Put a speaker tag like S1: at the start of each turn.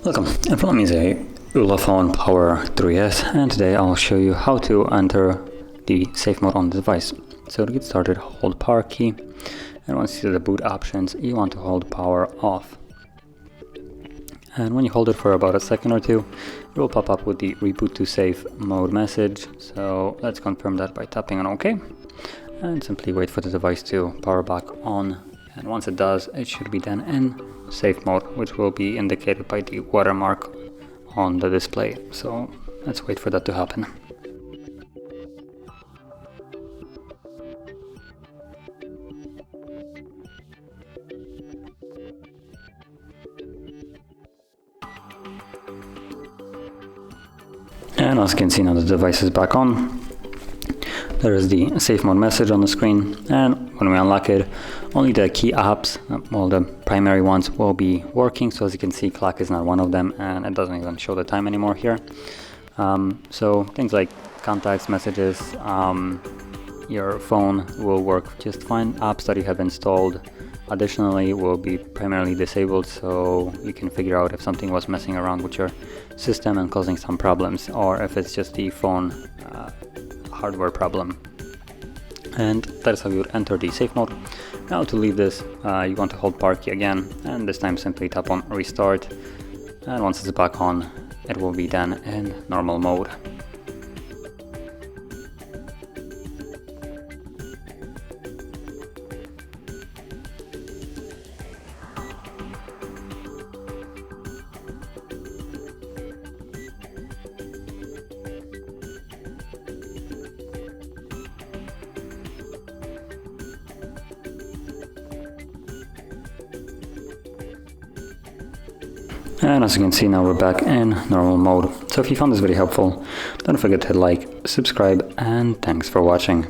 S1: Welcome, in front of me is a ULEFONE Power 3S, and today I'll show you how to enter the safe mode on the device. So to get started, hold power key, and once you see the boot options, you want to hold power off. And when you hold it for about a second or two, it will pop up with the reboot to safe mode message. So let's confirm that by tapping on OK, and simply wait for the device to power back on. And once it does, it should be then in safe mode, which will be indicated by the watermark on the display. So let's wait for that to happen. And as you can see, now the device is back on. There is the safe mode message on the screen, and when we unlock it, only the key apps, well, the primary ones, will be working. So as you can see, clock is not one of them, and it doesn't even show the time anymore here. So things like contacts, messages, your phone will work just fine. Apps that you have installed additionally will be primarily disabled, so you can figure out if something was messing around with your system and causing some problems, or if it's just the phone hardware problem. And that is how you would enter the safe mode. Now to leave this, you want to hold power key again, and this time simply tap on restart, and once it's back on, it will be then in normal mode. And as you can see, now we're back in normal mode. So if you found this video helpful, don't forget to hit like, subscribe, and thanks for watching.